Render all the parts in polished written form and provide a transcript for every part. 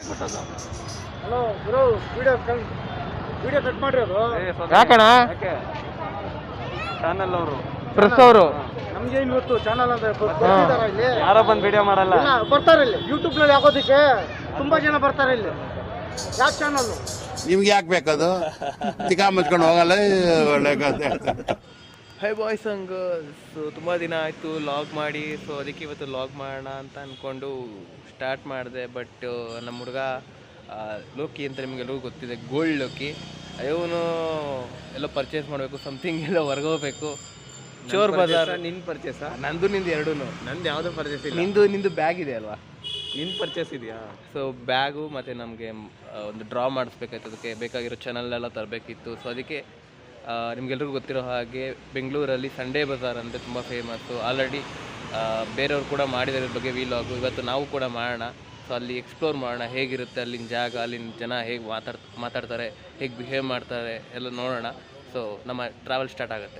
Hello ಗುರು, video cut ಮಾಡ್ರಿ. ಅದು ಯಾಕಣ್ಣ ಚಾನಲ್ ಅವರು ಪ್ರೆಸ್ ಅವರು ನಮ್ಗೆ ಏನು ಗೊತ್ತು ಚಾನಲ್ ಅಂತ ಬರ್ತಿದಾರ ಇಲ್ಲಿ? ಯಾರೋ ಬಂದು ವಿಡಿಯೋ ಮಾಡಲ್ಲ. ಬರ್ತಾರೆ ಇಲ್ಲಿ ಯೂಟ್ಯೂಬ್ ನಲ್ಲಿ ಹಾಕೋದಿಕ್ಕೆ ತುಂಬಾ ಜನ ಬರ್ತಾರೆ ಇಲ್ಲಿ. ಯಾವ ಚಾನಲ್ ನಿಮ್ಗೆ ಯಾಕೆ ಬೇಕದು? ತಿಕಾ ಮುಚ್ಕೊಂಡು ಹೋಗಲ್ಲ. ಒಳ್ಳೆ ಹೈ ಬಾಯ್ಸ್ ಅಂಡ್ ಗರ್ಲ್ಸ್, ತುಂಬ ದಿನ ಆಯಿತು ಲಾಗ್ ಮಾಡಿ. ಸೊ ಅದಕ್ಕೆ ಇವತ್ತು ಲಾಗ್ ಮಾಡೋಣ ಅಂತ ಅಂದ್ಕೊಂಡು ಸ್ಟಾರ್ಟ್ ಮಾಡಿದೆ. ಬಟ್ ನಮ್ಮ ಹುಡುಗ ಲೋಕಿ ಅಂತ ನಿಮಗೆಲ್ಲರಿಗೂ ಗೊತ್ತಿದೆ, ಗೋಲ್ಡ್ ಲೋಕಿ. ಇವನು ಎಲ್ಲೋ ಪರ್ಚೇಸ್ ಮಾಡಬೇಕು, ಸಮಥಿಂಗ್ ಎಲ್ಲೋ ಹೊರಗೋಗ್ಬೇಕು. ಚೋರ್ ಬಜಾರ್. ನಿನ್ ಪರ್ಚೇಸ್? ನಂದು ನಿಂದು ಎರಡೂ. ನಂದು ಯಾವುದೋ ಪರ್ಚೇಸ್ ಇಲ್ಲ. ನಿಂದು ಬ್ಯಾಗ್ ಇದೆ ಅಲ್ವಾ? ನಿನ್ ಪರ್ಚೇಸ್ ಇದೆಯಾ? ಸೊ ಬ್ಯಾಗು ಮತ್ತು ನಮಗೆ ಒಂದು ಡ್ರಾ ಮಾಡಿಸ್ಬೇಕಾಯ್ತು, ಅದಕ್ಕೆ ಬೇಕಾಗಿರೋ ಚಾನಲ್ಲೆಲ್ಲ ತರಬೇಕಿತ್ತು. ಸೊ ಅದಕ್ಕೆ ನಿಮ್ಗೆಲ್ರಿಗೂ ಗೊತ್ತಿರೋ ಹಾಗೆ ಬೆಂಗಳೂರಲ್ಲಿ ಸಂಡೇ ಬಜಾರ್ ಅಂದರೆ ತುಂಬ ಫೇಮಸ್ಸು. ಆಲ್ರೆಡಿ ಬೇರೆಯವ್ರು ಕೂಡ ಮಾಡಿದ್ದಾರೆ ಬಗ್ಗೆ ವಿಲಾಗು. ಇವತ್ತು ನಾವು ಕೂಡ ಮಾಡೋಣ. ಸೊ ಅಲ್ಲಿ ಎಕ್ಸ್ಪ್ಲೋರ್ ಮಾಡೋಣ, ಹೇಗಿರುತ್ತೆ ಅಲ್ಲಿನ ಜಾಗ, ಅಲ್ಲಿನ ಜನ ಹೇಗೆ ಮಾತಾಡ್ತಾರೆ, ಹೇಗೆ ಬಿಹೇವ್ ಮಾಡ್ತಾರೆ ಎಲ್ಲ ನೋಡೋಣ. ಸೊ ನಮ್ಮ ಟ್ರಾವೆಲ್ ಸ್ಟಾರ್ಟ್ ಆಗುತ್ತೆ.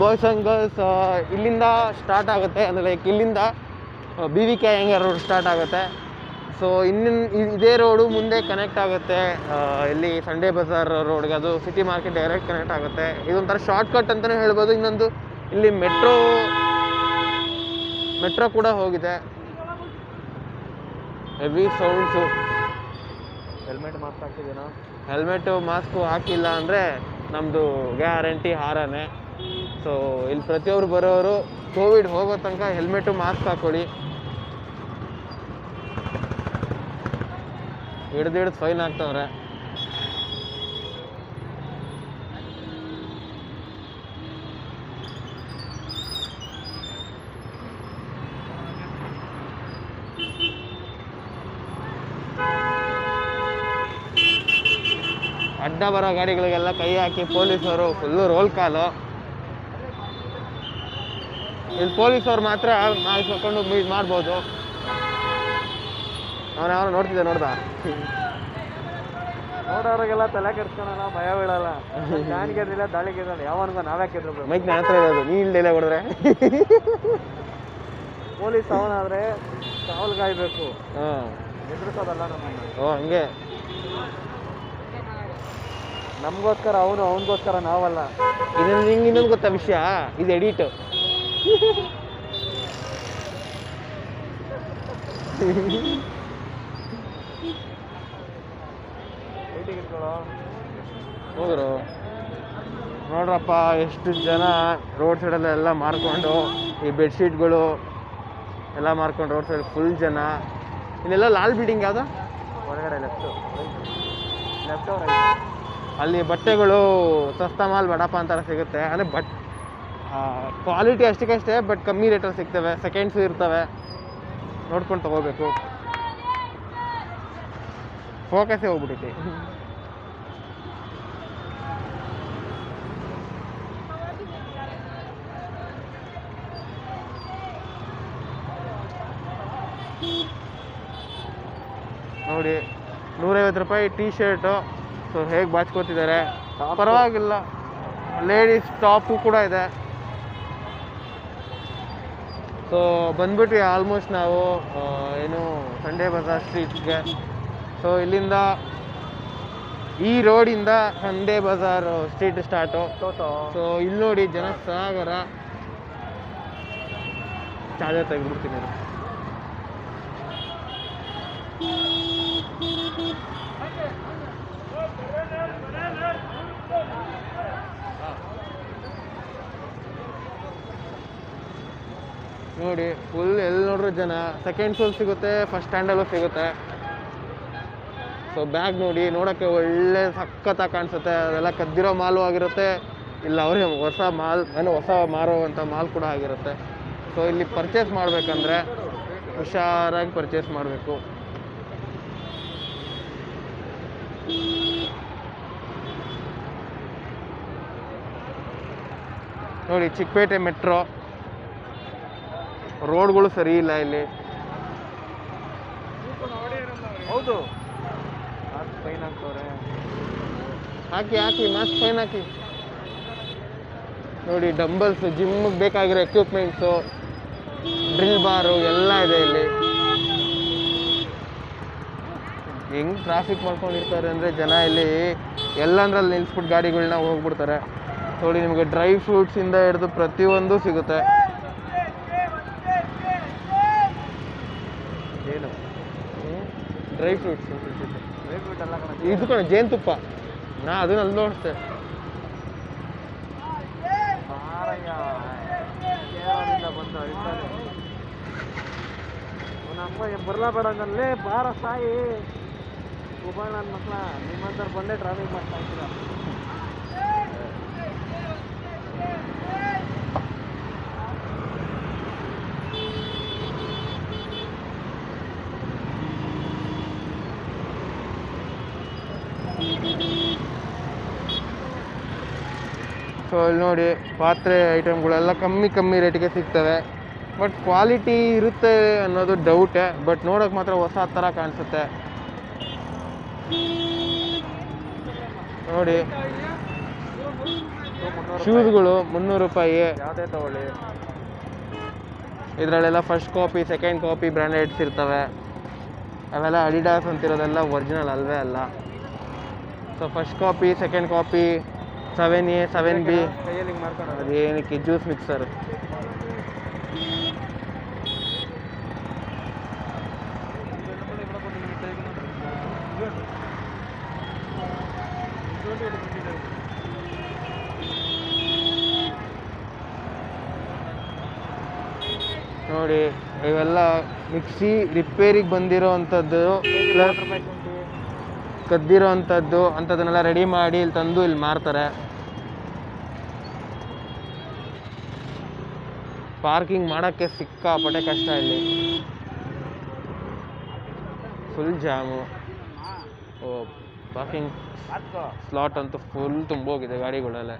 ಬಾಯ್ಸ್ ಆ್ಯಂಡ್ ಗರ್ಲ್ಸ್, ಇಲ್ಲಿಂದ ಸ್ಟಾರ್ಟ್ ಆಗುತ್ತೆ. ಅಂದರೆ ಲೈಕ್ ಇಲ್ಲಿಂದ BVK ಅಯ್ಯಂಗಾರ್ ರೋಡ್ ಸ್ಟಾರ್ಟ್ ಆಗುತ್ತೆ. ಸೊ ಇದೇ ರೋಡು ಮುಂದೆ ಕನೆಕ್ಟ್ ಆಗುತ್ತೆ ಇಲ್ಲಿ ಸಂಡೇ ಬಜಾರ್ ರೋಡ್ಗೆ. ಅದು ಸಿಟಿ ಮಾರ್ಕೆಟ್ ಡೈರೆಕ್ಟ್ ಕನೆಕ್ಟ್ ಆಗುತ್ತೆ. ಇದೊಂಥರ ಶಾರ್ಟ್ಕಟ್ ಅಂತಲೇ ಹೇಳ್ಬೋದು. ಇನ್ನೊಂದು ಇಲ್ಲಿ ಮೆಟ್ರೋ ಕೂಡ ಹೋಗಿದೆ. Heavy sounds. ಹೆಲ್ಮೆಟ್ ಮಾಸ್ಕ್ ಹಾಕಿದ್ದೀನಾ? ಹೆಲ್ಮೆಟು ಮಾಸ್ಕು ಹಾಕಿಲ್ಲ ಅಂದರೆ ನಮ್ಮದು ಗ್ಯಾರಂಟಿ ಹಾರನೇ. ಸೊ ಇಲ್ಲಿ ಪ್ರತಿಯೊಬ್ಬರು ಬರೋರು ಕೋವಿಡ್ ಹೋಗೋ ತನಕ ಹೆಲ್ಮೆಟು ಮಾಸ್ಕ್ ಹಾಕೊಳ್ಳಿ. ಹಿಡ್ದು ಫೈನ್ ಹಾಕ್ತವ್ರೆ. ಅಡ್ಡ ಬರೋ ಗಾಡಿಗಳಿಗೆಲ್ಲ ಕೈ ಹಾಕಿ ಪೊಲೀಸವರು ಫುಲ್ಲು ರೋಲ್ ಕಾಲು. ಇಲ್ಲಿ ಪೊಲೀಸವ್ರು ಮಾತ್ರ ಮಾಸ್ಕ್ ಹಾಕೊಂಡು ಮೀಟ್ ಮಾಡ್ಬೋದು. ಅವನು ನೋಡ್ದ ನೋಡೋರಿಗೆಲ್ಲ ತಲೆ ಕೆಡ್ಸ್ಕೊಳಲ್ಲ, ಭಯ ಬೀಳಲ್ಲ. ನಾನಿಗೆದ್ರಿಲ್ಲ, ದಾಳಿಗೆದ್ರಲ್ಲ, ಯಾವನ್ಗ ನಾವ್ಯಾಕಿದ್ರು ಮೈಕ್ ನನ್ನ ಹತ್ರ ಇರೋದು. ನೀ ಇಲ್ಲೆಲ್ಲ ಹೊಡೆದ್ರೆ ಪೊಲೀಸ್ ಅವನಾದ್ರೆ ಕಾವಲು ಕಾಯ್ಬೇಕು, ಹಾಂ, ಎದುರಿಸೋದಲ್ಲ ನಮ್ಮನ್ನು. ಓ ಹಂಗೆ. ನಮಗೋಸ್ಕರ ಅವನಿಗೋಸ್ಕರ ನಾವಲ್ಲ. ಇದನ್ನು ನಿಂಗೆ ಇನ್ನೊಂದು ಗೊತ್ತಾ ವಿಷಯ? ಇದು ಎಡಿಟು. ಸೈಟಿಗೆ ಇಟ್ಕೊಳ್ಳೋ. ಹೋದ್ರು ನೋಡ್ರಪ್ಪ ಎಷ್ಟು ಜನ ರೋಡ್ ಸೈಡಲ್ಲೆಲ್ಲ ಮಾರ್ಕೊಂಡು ಈ ಬೆಡ್ಶೀಟ್ಗಳು ಎಲ್ಲ ಮಾರ್ಕೊಂಡು ರೋಡ್ ಸೈಡ್ ಫುಲ್ ಜನ. ಇಲ್ಲೆಲ್ಲ ಲಾಲ್ ಬಿಲ್ಡಿಂಗ್ ಯಾವುದು? ಹೊರಗಡೆ ಲೆಫ್ಟ್ ಅಲ್ಲಿ ಬಟ್ಟೆಗಳು ಸಸ್ತಾ ಮಾಲ್ ಬಡಪ್ಪ ಅಂತಾರ ಸಿಗುತ್ತೆ. ಅಂದರೆ ಕ್ವಾಲಿಟಿ ಅಷ್ಟಕ್ಕಷ್ಟೇ, ಬಟ್ ಕಮ್ಮಿ ರೇಟಲ್ಲಿ ಸಿಗ್ತವೆ, ಸೆಕೆಂಡ್ಸು ಇರ್ತವೆ, ನೋಡ್ಕೊಂಡು ತೊಗೋಬೇಕು. ಫೋಕಸ್ಸೇ ಹೋಗ್ಬಿಟ್ಟೈತಿ. ನೋಡಿ 150 ರೂಪಾಯಿ ಟೀ ಶರ್ಟು. ಸೊ ಹೇಗೆ ಬಾಚ್ಕೋತಿದ್ದಾರೆ, ಪರವಾಗಿಲ್ಲ. ಲೇಡೀಸ್ ಟಾಪು ಕೂಡ ಇದೆ. ಸೊ ಬಂದ್ಬಿಟ್ವಿ ಆಲ್ಮೋಸ್ಟ್ ನಾವು ಏನು ಸಂಡೇ ಬಜಾರ್ ಸ್ಟ್ರೀಟ್ಗೆ. ಸೊ ಇಲ್ಲಿಂದ ಈ ರೋಡಿಂದ Sunday bazaar street start. So ಇಲ್ಲಿ ನೋಡಿ ಜನಸಾಗರ. ಚಾರ್ಜರ್ ತೆಗೆದ್ಬಿಡ್ತೀನಿ. ನೋಡಿ ಫುಲ್ ಎಲ್ಲಿ ನೋಡ್ರು ಜನ. ಸೆಕೆಂಡ್ ಶೋಲ್ ಸಿಗುತ್ತೆ, ಫಸ್ಟ್ ಸ್ಟ್ಯಾಂಡಲ್ಲೂ ಸಿಗುತ್ತೆ. ಸೊ ಬ್ಯಾಗ್ ನೋಡಿ, ನೋಡೋಕ್ಕೆ ಒಳ್ಳೆ ಸಖತ್ತಾಗಿ ಕಾಣಿಸುತ್ತೆ. ಅದೆಲ್ಲ ಕದ್ದಿರೋ ಮಾಲು ಆಗಿರುತ್ತೆ, ಇಲ್ಲ ಅವರೇ ಹೊಸ ಮಾಲ್, ಹೊಸ ಮಾರುವಂಥ ಮಾಲ್ ಕೂಡ ಆಗಿರುತ್ತೆ. ಸೊ ಇಲ್ಲಿ ಪರ್ಚೇಸ್ ಮಾಡಬೇಕಂದ್ರೆ ಹುಷಾರಾಗಿ ಪರ್ಚೇಸ್ ಮಾಡಬೇಕು. ನೋಡಿ ಚಿಕ್ಕಪೇಟೆ ಮೆಟ್ರೋ ರೋಡ್ಗಳು ಸರಿ ಇಲ್ಲ ಇಲ್ಲಿ. ಹೌದು, ಫೈನ್ ಹಾಕ್ತವ್ರೆ. ಹಾಕಿ ಮಾಸ್ಕ್ ಫೈನ್ ಹಾಕಿ. ನೋಡಿ ಡಂಬಲ್ಸ್, ಜಿಮ್ಗೆ ಬೇಕಾಗಿರೋ ಎಕ್ವಿಪ್ಮೆಂಟ್ಸು, ಡ್ರಿಲ್ ಬಾರು ಎಲ್ಲ ಇದೆ ಇಲ್ಲಿ. ಹೆಂಗೆ ಟ್ರಾಫಿಕ್ ಮಾಡ್ಕೊಂಡಿರ್ತಾರೆ ಅಂದರೆ ಜನ ಇಲ್ಲಿ ಎಲ್ಲಂದ್ರಲ್ಲಿ ನಿಲ್ಲಿಸ್ಬಿಟ್ಟು ಗಾಡಿಗಳನ್ನ ಹೋಗ್ಬಿಡ್ತಾರೆ. ನೋಡಿ ನಿಮಗೆ ಡ್ರೈ ಫ್ರೂಟ್ಸಿಂದ ಹಿಡಿದು ಪ್ರತಿಯೊಂದು ಸಿಗುತ್ತೆ. ಏನು ಡ್ರೈ ಫ್ರೂಟ್ಸ್ ಎಲ್ಲ ಇದು ಕಣ ಜೇನುತುಪ್ಪ. ಅದನ್ನ ಅಲ್ಲಿ ನೋಡಿಸ್ತೆ. ಕೇರಳದಿಂದ ಬಂದು ಇರ್ತಾರೆ. ನಮ್ಮ ಬರ್ಲಾ ಬೇಡ ಅಂದಲ್ಲೇ ಬಾರ ಸಾಯಿ ಉಬಾಳ್ ನನ್ನ ಮಕ್ಕಳ ನಿಮ್ಮಂತರ ಬಂದೇ ಟ್ರಾಫಿಕ್ ಮಾಡ್ತಾ ಇದ್ದೀರ. ಸೊ ಇಲ್ಲಿ ನೋಡಿ ಪಾತ್ರೆ ಐಟಮ್ಗಳೆಲ್ಲ ಕಮ್ಮಿ ರೇಟಿಗೆ ಸಿಗ್ತವೆ. ಬಟ್ ಕ್ವಾಲಿಟಿ ಇರುತ್ತೆ ಅನ್ನೋದು ಡೌಟೇ. ಬಟ್ ನೋಡೋಕೆ ಮಾತ್ರ ಹೊಸ ಥರ ಕಾಣಿಸುತ್ತೆ. ನೋಡಿ ಶೂಸ್ಗಳು 300 ರೂಪಾಯಿ. ಯಾವುದೇ ತಗೊಳ್ಳಿ, ಇದರಲ್ಲೆಲ್ಲ first copy, second copy brandeds ಇರ್ತವೆ. ಅವೆಲ್ಲ ಅಡಿಡಾಸ್ ಅಂತಿರೋದೆಲ್ಲ ಒರಿಜಿನಲ್ ಅಲ್ವೇ ಅಲ್ಲ. So first copy, second copy, 7A 7B ಕೈಯಲ್ಲಿ ಹಿಂಗೆ ಮಾಡ್ಕೊಂಡು ಅದೇನಕ್ಕೆ ಜ್ಯೂಸ್ ಮಿಕ್ಸರ್. ನೋಡಿ ಇವೆಲ್ಲ ಮಿಕ್ಸಿ ರಿಪೇರಿಗೆ ಬಂದಿರೋ ಅಂಥದ್ದು, ಕದ್ದಿರೋ ಅಂಥದ್ದು ಅಂಥದ್ದನ್ನೆಲ್ಲ ರೆಡಿ ಮಾಡಿ ಇಲ್ಲಿ ತಂದು ಇಲ್ಲಿ ಮಾರ್ತಾರೆ. ಪಾರ್ಕಿಂಗ್ ಮಾಡೋಕ್ಕೆ ಸಿಕ್ಕಾಪಟ್ಟೆ ಕಷ್ಟ ಇಲ್ಲಿ. Full jam. ಪಾರ್ಕಿಂಗ್ ಸ್ಲಾಟ್ ಅಂತೂ ಫುಲ್ ತುಂಬೋಗಿದೆ ಗಾಡಿಗಳೆಲ್ಲ.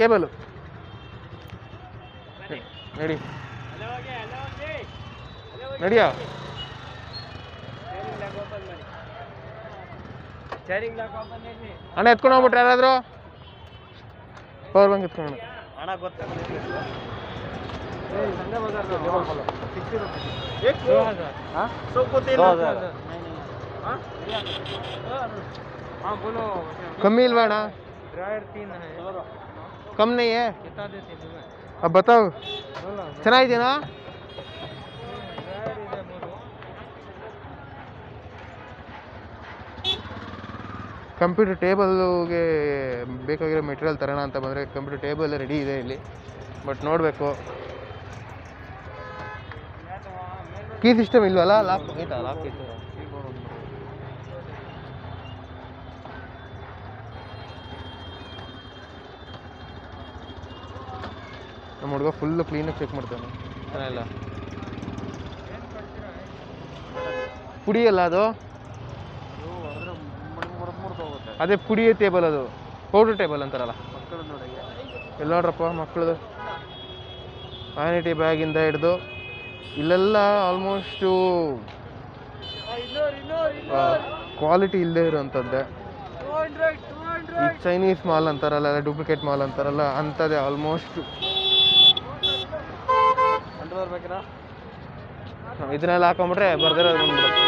ಕೇಬಲು ನಡಿ ನಡಿಯಾ. ಅಣ್ಣ ಎತ್ಕೊಂಡು ಹೋಗ್ಬಿಟ್ರೆ ಯಾರಾದ್ರು ಪವರ್ ಬ್ಯಾಂಕ್ ಎತ್ಕೊಂಡು. ಹಣ ಗೊತ್ತಾಗಲ್ಲ. संडे बाजार में 2000 सबको 3000 हाँ बोलो. कम मिल रहा ना? ड्रायर 3 है. कम नहीं है? कितना देते हैं? अब बताओ. ಚೆನ್ನಾಗಿದೆನಾ? ಕಂಪ್ಯೂಟರ್ ಟೇಬಲ್ಗೆ ಬೇಕಾಗಿರೋ ಮೆಟೀರಿಯಲ್ ತರೋಣ ಅಂತ ಬಂದರೆ ಕಂಪ್ಯೂಟರ್ ಟೇಬಲ್ ರೆಡಿ ಇದೆ ಇಲ್ಲಿ, ಬಟ್ ನೋಡಬೇಕು. ಕೀ ಸಿಸ್ಟಮ್ ಇಲ್ವಲ್ಲ, ಲಾಕ್ ಐತಾ? ಲಾಕ್ ಇತ್ತು. ನಮ್ಮ ಹುಡುಗ ಫುಲ್ಲು ಕ್ಲೀನಾಗಿ ಚೆಕ್ ಮಾಡ್ತಾನೆ. ಇಲ್ಲ ಪುಡಿ ಅಲ್ಲ ಅದು, ಅದೇ ಪುಡಿ ಟೇಬಲ್, ಅದು ಪೌಡ್ರ್ ಟೇಬಲ್ ಅಂತಾರಲ್ಲ. ಎಲ್ಲ ನೋಡ್ರಪ್ಪ ಮಕ್ಕಳದು ವ್ಯಾನಿಟಿ ಬ್ಯಾಗಿಂದ ಹಿಡ್ದು ಇಲ್ಲೆಲ್ಲ ಆಲ್ಮೋಸ್ಟು ಕ್ವಾಲಿಟಿ ಇಲ್ಲದೆ ಇರೋವಂಥದ್ದೇ. ಈ ಚೈನೀಸ್ ಮಾಲ್ ಅಂತಾರಲ್ಲ, ಡೂಪ್ಲಿಕೇಟ್ ಮಾಲ್ ಅಂತಾರಲ್ಲ, ಅಂಥದ್ದೇ ಆಲ್ಮೋಸ್ಟ್. ಇದನ್ನೆಲ್ಲ ಹಾಕೊಂಬಿಟ್ರೆ ಬರ್ದಿರೋದು ಬಂದ್ಬಿಡುತ್ತೆ.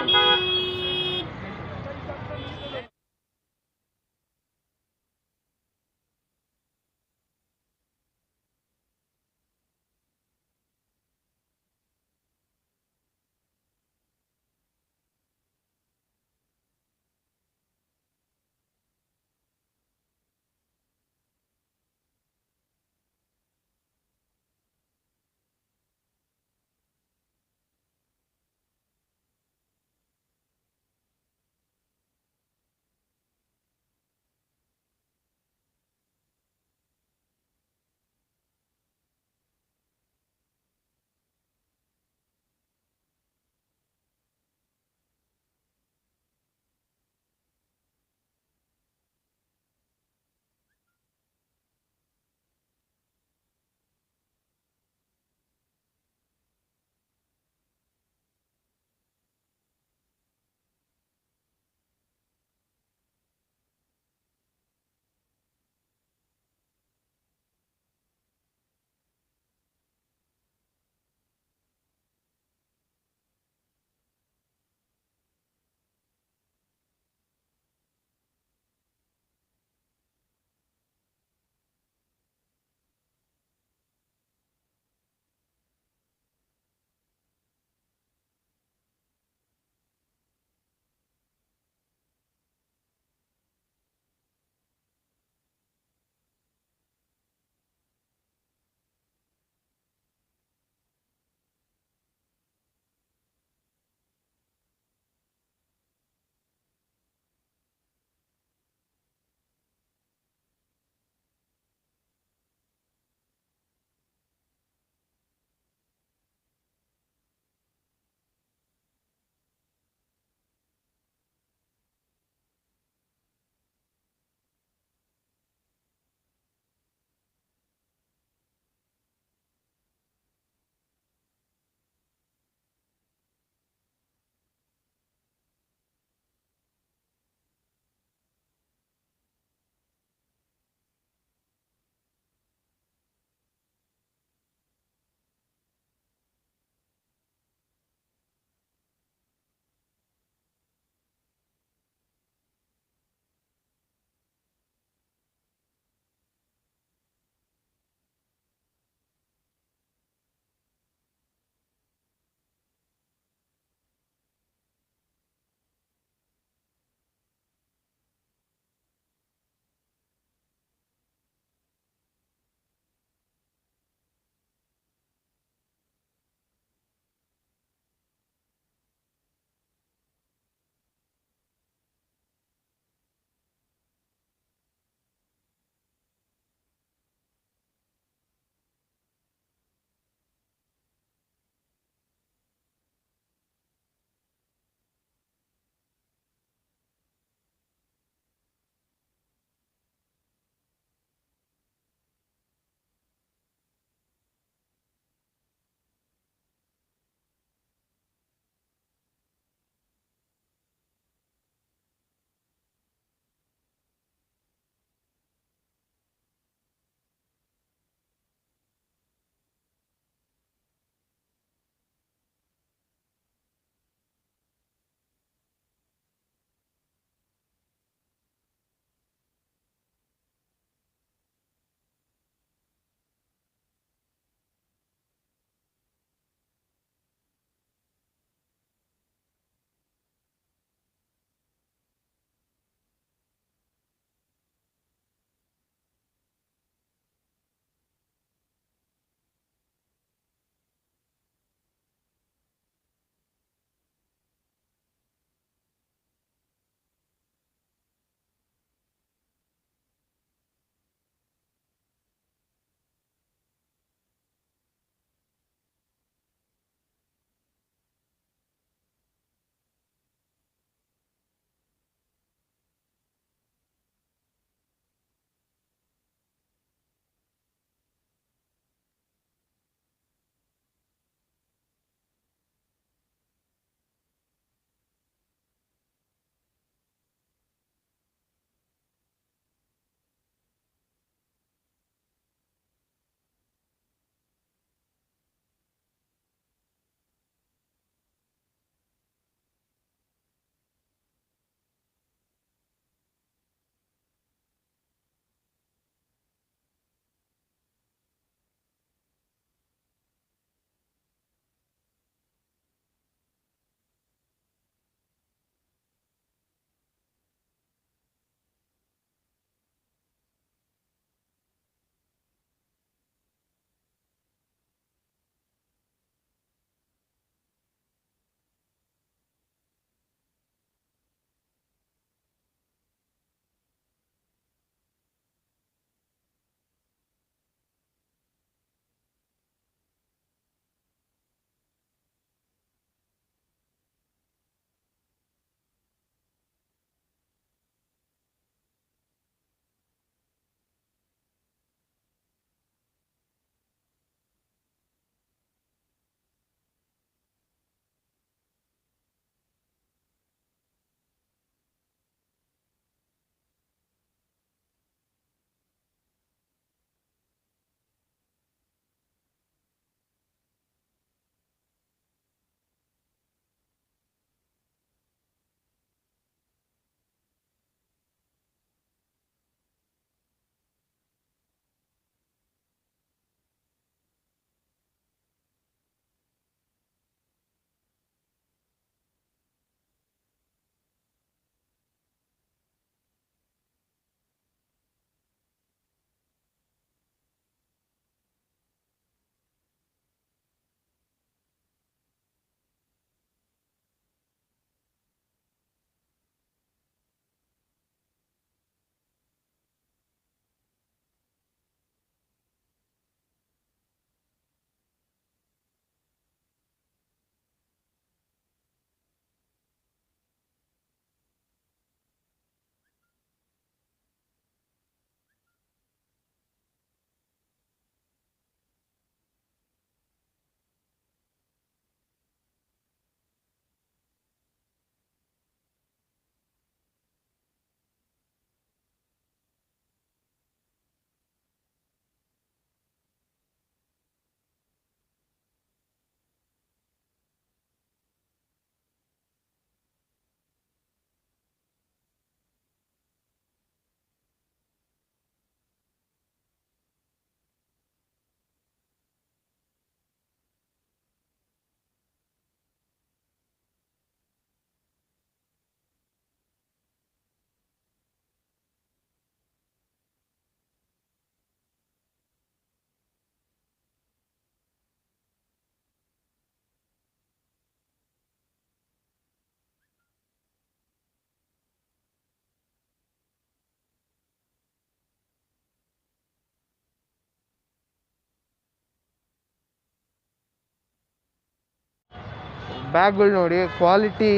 ಬ್ಯಾಗ್ಗಳು ನೋಡಿ ಕ್ವಾಲಿಟಿ.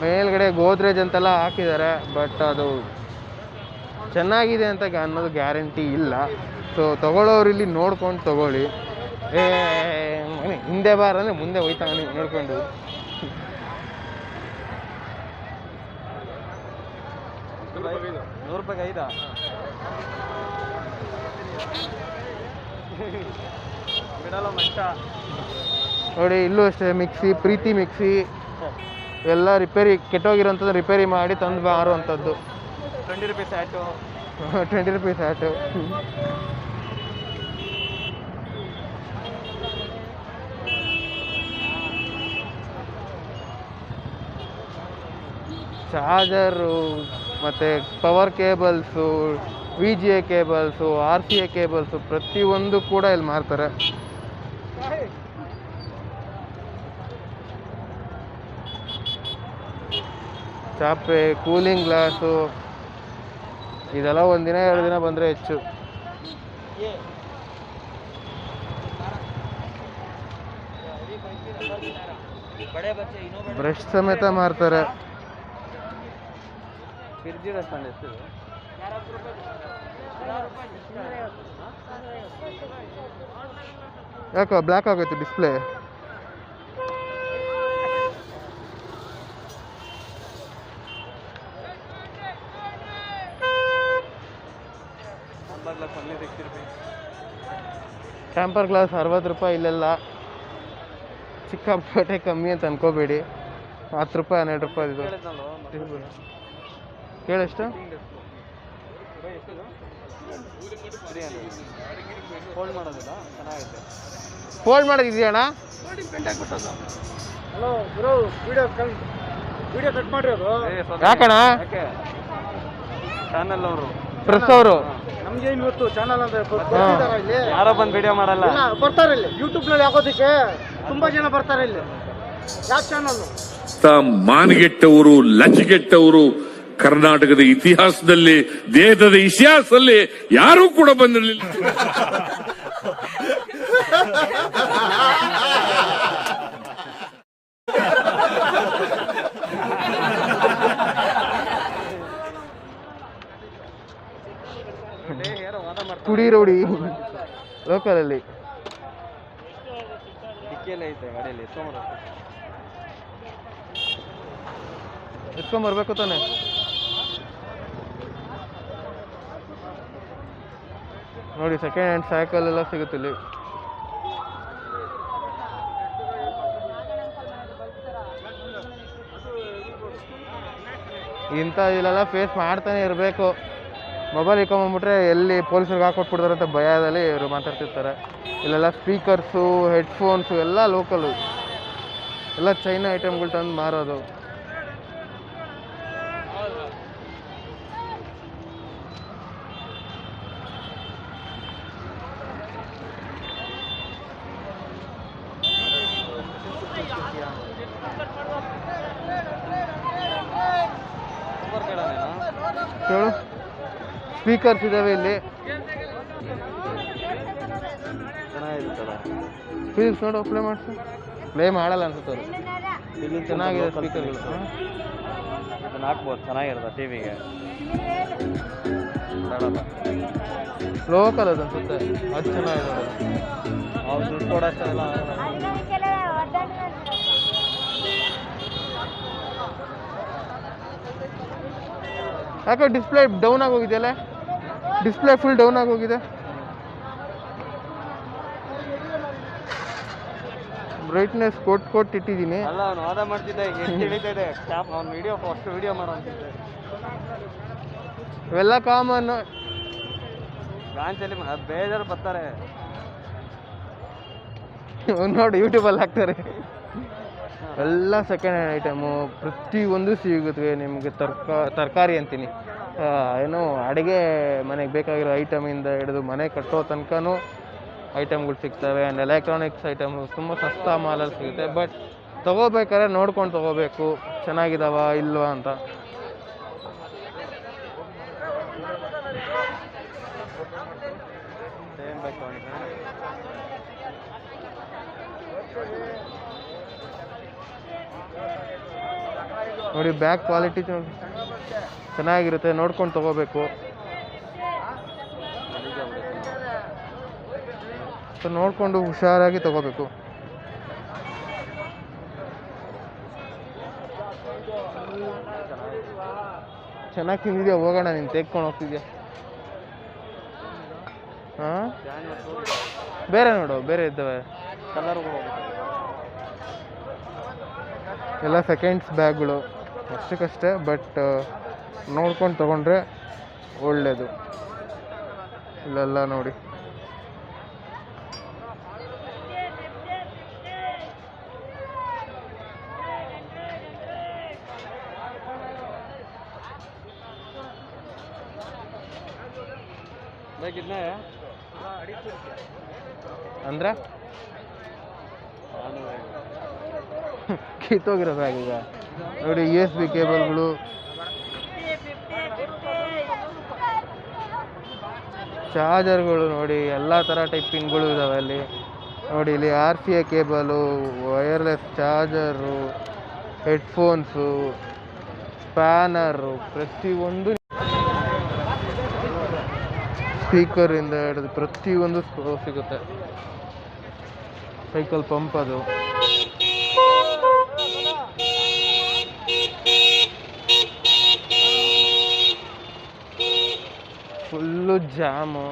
ಮೇಲ್ಗಡೆ ಗೋದ್ರೇಜ್ ಅಂತೆಲ್ಲ ಹಾಕಿದ್ದಾರೆ, ಬಟ್ ಅದು ಚೆನ್ನಾಗಿದೆ ಅಂತ ಅನ್ನೋದು ಗ್ಯಾರಂಟಿ ಇಲ್ಲ. ಸೊ ತೊಗೊಳ್ಳೋರು ಇಲ್ಲಿ ನೋಡ್ಕೊಂಡು ತೊಗೊಳ್ಳಿ. ಹಿಂದೆ ಬಾರ ಅಂದರೆ ಮುಂದೆ ಹೋಯ್ತಾನೆ ನೋಡ್ಕೊಂಡು. ₹100 ಐದಾ? ಬಿಡಲ್ಲ ಮಂಟ. ನೋಡಿ ಇಲ್ಲೂ ಅಷ್ಟೇ ಮಿಕ್ಸಿ, ಪ್ರೀತಿ ಮಿಕ್ಸಿ ಎಲ್ಲ ರಿಪೇರಿ ಕೆಟ್ಟೋಗಿರೋಂಥದ್ದು ರಿಪೇರಿ ಮಾಡಿ ತಂದು ಮಾರುವಂಥದ್ದು. ₹20 ಆಟೋ. ₹20 ಆಟು. ಚಾರ್ಜರು ಮತ್ತು power cables, VGA cables, RCA cables ಪ್ರತಿಯೊಂದು ಕೂಡ ಇಲ್ಲಿ ಮಾರ್ತಾರೆ. ಚಾಪೆ, ಕೂಲಿಂಗ್ ಗ್ಲಾಸು ಇದೆಲ್ಲ ಒಂದಿನ 2 ದಿನ ಬಂದರೆ ಹೆಚ್ಚು. ಬ್ರಷ್ ಸಮೇತ ಮಾರ್ತಾರೆ. ರೆಸ್ಟೋರೆಂಟ್ ಎಷ್ಟು? ಯಾಕೆ ಬ್ಲ್ಯಾಕ್ ಆಗೋಯ್ತು ಡಿಸ್ಪ್ಲೇ? ಟೆಂಪರ್ ಗ್ಲಾಸ್ ₹60 ಇಲ್ಲೆಲ್ಲ. ಸಿಕ್ಕಾಪಟ್ಟೆ ಕಮ್ಮಿ ಅಂತ ಅನ್ಕೋಬೇಡಿ. ₹10 ₹12 ಇದು ಕೇಳೆಷ್ಟು? ಫೋಲ್ಡ್ ಮಾಡೋದಿಲ್ಲ, ಚೆನ್ನಾಗಿದೆ. ಫೋಲ್ಡ್ ಮಾಡೋದಿದೆಯಣ್ಣ? ಹಲೋ ಗುರು, ವಿಡಿಯೋ ಕಟ್ ಮಾಡ್ರಿ. ಅದು ಯಾಕಣ್ಣ? ಯಾಕೆ ಚಾನಲ್ ಅವರು ಪ್ರೆಸ್ ಅವರು ನಮ್ಗೆ ಇವತ್ತು ಚಾನಲ್ ಅಂತ ಇಲ್ಲಿ ಯಾರೋ ಬಂದು ವಿಡಿಯೋ ಮಾಡಲ್ಲ, ಬರ್ತಾರೆ ಇಲ್ಲಿ ಯೂಟ್ಯೂಬ್ನಲ್ಲಿ ಹಾಕೋದಕ್ಕೆ ತುಂಬಾ ಜನ ಬರ್ತಾರೆ ಇಲ್ಲಿ. ಯಾವ ಚಾನಲ್? ಮಾನಗೆಟ್ಟವರು, ಲಜ್ಜೆಗೆಟ್ಟವರು ಕರ್ನಾಟಕದ ಇತಿಹಾಸದಲ್ಲಿ, ದೇಶದ ಇತಿಹಾಸದಲ್ಲಿ ಯಾರೂ ಕೂಡ ಬಂದಿರಲಿಲ್ಲ. ಕುಡಿ ರೋಡಿ ಲೋಕಲಲ್ಲಿ ಡಿಕ್ಕಿಯಲ್ಲೇ ಐತೆ ಗಾಡಿಯಲ್ಲಿ. ಎತ್ಕೊಂಬರ್ಬೇಕು ತಾನೆ. ನೋಡಿ ಸೆಕೆಂಡ್ ಹ್ಯಾಂಡ್ ಸೈಕಲ್ ಎಲ್ಲ ಸಿಗುತ್ತೆ ಇಲ್ಲಿ. ಇಂಥ ಇಲ್ಲೆಲ್ಲ ಫೇಸ್ ಮಾಡ್ತಾನೆ ಇರಬೇಕು. ಮೊಬೈಲ್ ಇಟ್ಕೊಂಬಂದ್ಬಿಟ್ರೆ ಎಲ್ಲಿ ಪೊಲೀಸರಿಗೆ ಹಾಕೊಟ್ಬಿಡ್ತಾರೆ ಅಂತ ಭಯದಲ್ಲಿ ಇವರು ಮಾತಾಡ್ತಿರ್ತಾರೆ. ಇಲ್ಲೆಲ್ಲ ಸ್ಪೀಕರ್ಸು, ಹೆಡ್ಫೋನ್ಸು ಎಲ್ಲ ಲೋಕಲು, ಎಲ್ಲ ಚೈನಾ ಐಟಮ್ಗಳು ತಂದು ಮಾರೋದು. ಕೇಳು, ಸ್ಪೀಕರ್ಸ್ ಇದಾವೆ ಇಲ್ಲಿ. ಫೀಲ್ಸ್ ನೋಡು, ಪ್ಲೇ ಮಾಡಿಸು. ಪ್ಲೇ ಮಾಡಲ್ಲ ಅನ್ಸುತ್ತೆ ಅವರು. ಇಲ್ಲಿ ಚೆನ್ನಾಗಿದೆ ಸ್ಪೀಕರ್ಗಳು. ಅದನ್ನ ಹಾಕ್ಬೋದು, ಚೆನ್ನಾಗಿರುತ್ತೆ ಟಿವಿಗೆ. ಲೋಕಲ್ ಅದು ಅನ್ಸುತ್ತೆ, ಅದು ಚೆನ್ನಾಗಿದೆ. ಅವ್ರು ದುಡ್ಡು ಕೊಡೋಷ್ಟೆಲ್ಲ ಯಾಕೆ ಡಿಸ್ಪ್ಲೇ ಡೌನ್ ಆಗಿ ಹೋಗಿದೆಯಲ್ಲ? ಡಿಸ್ಪ್ಲೇ ಫುಲ್ ಡೌನ್ ಆಗಿ ಹೋಗಿದೆ. ಬ್ರೈಟ್ನೆಸ್ ಕೊಟ್ಟು ಇಟ್ಟಿದ್ದೀನಿ. ಅಲ್ಲ, ಅವ್ನು ವಾದ ಮಾಡ್ತಿದ್ದೆ, ಎಷ್ಟು ಹಿಡಿತಾ ಇದೆ ಅವ್ನು ವಿಡಿಯೋ, ಫಸ್ಟ್ ವಿಡಿಯೋ ಮಾಡೋ ಅಂತಿದ್ದೆ. ಇವೆಲ್ಲ ಕಾಮನ್. ಬ್ರಾಂಚಲ್ಲಿ ಬೇಜಾರು ಬರ್ತಾರೆ ನೋಡಿ, ಯೂಟ್ಯೂಬಲ್ಲಿ ಹಾಕ್ತಾರೆ. ಎಲ್ಲ ಸೆಕೆಂಡ್ ಹ್ಯಾಂಡ್ ಐಟಮು ಪ್ರತಿಯೊಂದು ಸಿಗುತ್ತೆ ನಿಮಗೆ. ತರಕಾರಿ ಅಂತೀನಿ, ಏನು ಅಡುಗೆ ಮನೆಗೆ ಬೇಕಾಗಿರೋ ಐಟಮಿಂದ ಹಿಡಿದು ಮನೆ ಕಟ್ಟೋ ತನಕನೂ ಐಟಮ್ಗಳು ಸಿಗ್ತವೆ. ಆ್ಯಂಡ್ ಎಲೆಕ್ಟ್ರಾನಿಕ್ಸ್ ಐಟಮು ತುಂಬ ಸಸ್ತಾ ಮಾಲಲ್ಲಿ ಸಿಗುತ್ತೆ. ಬಟ್ ತೊಗೋಬೇಕಾದ್ರೆ ನೋಡ್ಕೊಂಡು ತೊಗೋಬೇಕು, ಚೆನ್ನಾಗಿದ್ದಾವ ಇಲ್ವಾ ಅಂತ. ನೋಡಿ ಬ್ಯಾಗ್ ಕ್ವಾಲಿಟಿ ಚೆನ್ನಾಗಿರುತ್ತೆ, ನೋಡ್ಕೊಂಡು ತಗೋಬೇಕು. ಸೊ ನೋಡಿಕೊಂಡು ಹುಷಾರಾಗಿ ತಗೋಬೇಕು. ಚೆನ್ನಾಗಿ ತಿಂದಿದ್ಯಾ? ಹೋಗೋಣ, ನೀನು ತೆಗ್ಕೊಂಡು ಹೋಗ್ತಿದ್ಯಾ? ಹಾಂ, ಬೇರೆ ನೋಡು, ಬೇರೆ ಇದ್ದಾವೆ ಎಲ್ಲ ಸೆಕೆಂಡ್ಸ್ ಬ್ಯಾಗ್ಗಳು ಅಷ್ಟಕ್ಕಷ್ಟೇ. ಬಟ್ ನೋಡ್ಕೊಂಡು ತೊಗೊಂಡ್ರೆ ಒಳ್ಳೆಯದು. ಇಲ್ಲೆಲ್ಲ ನೋಡಿ ಅಂದರೆ ಕಿತ್ತೋಗಿರೋ ಬ್ಯಾಗ್ ಈಗ ನೋಡಿ. USB ಕೇಬಲ್ಗಳು, ಚಾರ್ಜರ್ಗಳು ನೋಡಿ, ಎಲ್ಲ ಥರ ಟೈಪ್ ಪಿನ್ಗಳು ಇದ್ದಾವೆ ಅಲ್ಲಿ ನೋಡಿ. ಇಲ್ಲಿ RCA cable, wireless charger, headphones, spanner, ಪ್ರತಿಯೊಂದು ಸ್ಪೀಕರಿಂದ ಹಿಡಿದು ಪ್ರತಿಯೊಂದು ಸಿಗುತ್ತೆ. ಸೈಕಲ್ ಪಂಪ್ ಅದು. Full jam.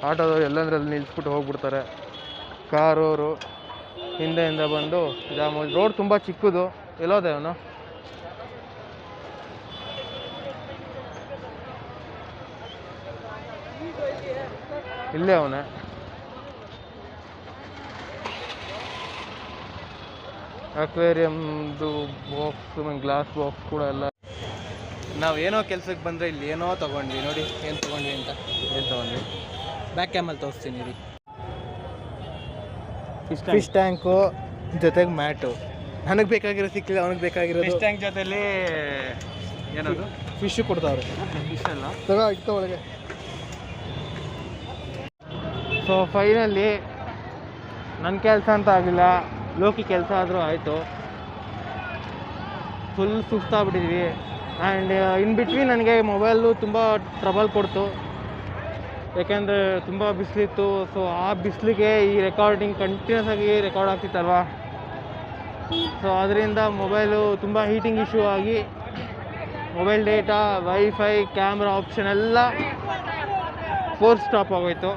ಆಟೋದವ್ರು ಎಲ್ಲಂದ್ರಲ್ಲಿ ನಿಲ್ಲಿಸ್ಬಿಟ್ಟು ಹೋಗ್ಬಿಡ್ತಾರೆ. ಕಾರೋರು ಹಿಂದೆಯಿಂದ ಬಂದು ಜಾಮು. ರೋಡ್ ತುಂಬ ಚಿಕ್ಕದು. ಎಲ್ಲೋದೆ ಅವನು? ಇಲ್ಲೇ ಅವನೇ. ಅಕ್ವೇರಿಯಮ್ದು ಬಾಕ್ಸ್, ಗ್ಲಾಸ್ ಬಾಕ್ಸ್ ಕೂಡ ಎಲ್ಲ. ನಾವು ಏನೋ ಕೆಲ್ಸಕ್ಕೆ ಬಂದರೆ ಇಲ್ಲಿ ಏನೋ ತೊಗೊಂಡ್ವಿ ನೋಡಿ. ಏನು ತೊಗೊಂಡ್ವಿ ಅಂತ? ಏನು ತೊಗೊಂಡ್ವಿ? ಬ್ಯಾಕ್ ಕ್ಯಾಮಲ್ಲಿ ತೋರಿಸ್ತೀನಿ ರೀ. ಫಿಶ್ ಟ್ಯಾಂಕು ಜೊತೆಗೆ ಮ್ಯಾಟು. ನನಗೆ ಬೇಕಾಗಿರೋ ಸಿಕ್ಕಿಲ್ಲ, ಅವನಿಗೆ ಬೇಕಾಗಿರೋದು. ಫಿಶ್ ಟ್ಯಾಂಕ್ ಜೊತೆಲಿ ಏನದು? ಫಿಶು ಕೊಡ್ತಾವ್ರೆ. ಫಿಶ್ ಅಲ್ಲ, ತಗೋ ಇಟ್ಕೊ ಒಳಗೆ. ಸೊ ಫೈನಲಿ ನನ್ನ ಕೆಲಸ ಅಂತ ಆಗಲಿಲ್ಲ, ಲೋಕಿ ಕೆಲಸ ಆದರೂ ಆಯಿತು. ಫುಲ್ ಸುಸ್ತಾಗ್ಬಿಟ್ಟಿದ್ವಿ. ಆ್ಯಂಡ್ ಇನ್ ಬಿಟ್ವೀನ್ ನನಗೆ ಮೊಬೈಲು ತುಂಬ ಟ್ರಬಲ್ ಕೊಡ್ತು, ಯಾಕೆಂದರೆ ತುಂಬ ಬಿಸಿಲಿತ್ತು. ಸೊ ಆ ಬಿಸಿಲಿಗೆ ಈ ರೆಕಾರ್ಡಿಂಗ್ ಕಂಟಿನ್ಯೂಸ್ ಆಗಿ ರೆಕಾರ್ಡ್ ಆಗ್ತಿತ್ತಲ್ವ. ಸೊ ಅದರಿಂದ ಮೊಬೈಲು ತುಂಬ ಹೀಟಿಂಗ್ ಇಶ್ಯೂ ಆಗಿ mobile data, wifi, camera option ಎಲ್ಲ ಫೋರ್ಸ್ ಸ್ಟಾಪ್ ಆಗೋಯ್ತು.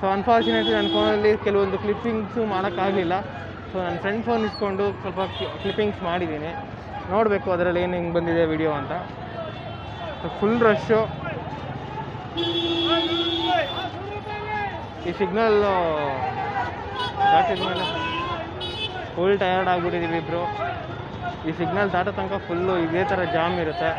ಸೊ ಅನ್ಫಾರ್ಚುನೇಟ್ಲಿ ನನ್ನ ಫೋನಲ್ಲಿ ಕೆಲವೊಂದು ಕ್ಲಿಪ್ಪಿಂಗ್ಸು ಮಾಡೋಕ್ಕಾಗಲಿಲ್ಲ. ಸೊ ನನ್ನ ಫ್ರೆಂಡ್ ಫೋನ್ ಇಸ್ಕೊಂಡು ಸ್ವಲ್ಪ ಕ್ಲಿಪ್ಪಿಂಗ್ಸ್ ಮಾಡಿದ್ದೀನಿ. ನೋಡಬೇಕು ಅದರಲ್ಲಿ ಏನು ಹಿಂಗೆ ಬಂದಿದೆ ವಿಡಿಯೋ ಅಂತ. So full rush. ಈ ಸಿಗ್ನಲ್ ದಾಟಿದ ಮೇಲೆ ಫುಲ್ ಟಯರ್ಡ್ ಆಗಿಬಿಟ್ಟಿದ್ದೀವಿ ಇಬ್ಬರು. ಈ ಸಿಗ್ನಲ್ ದಾಟೋ ತನಕ ಫುಲ್ಲು ಇದೇ ಥರ ಜಾಮ್ ಇರುತ್ತೆ.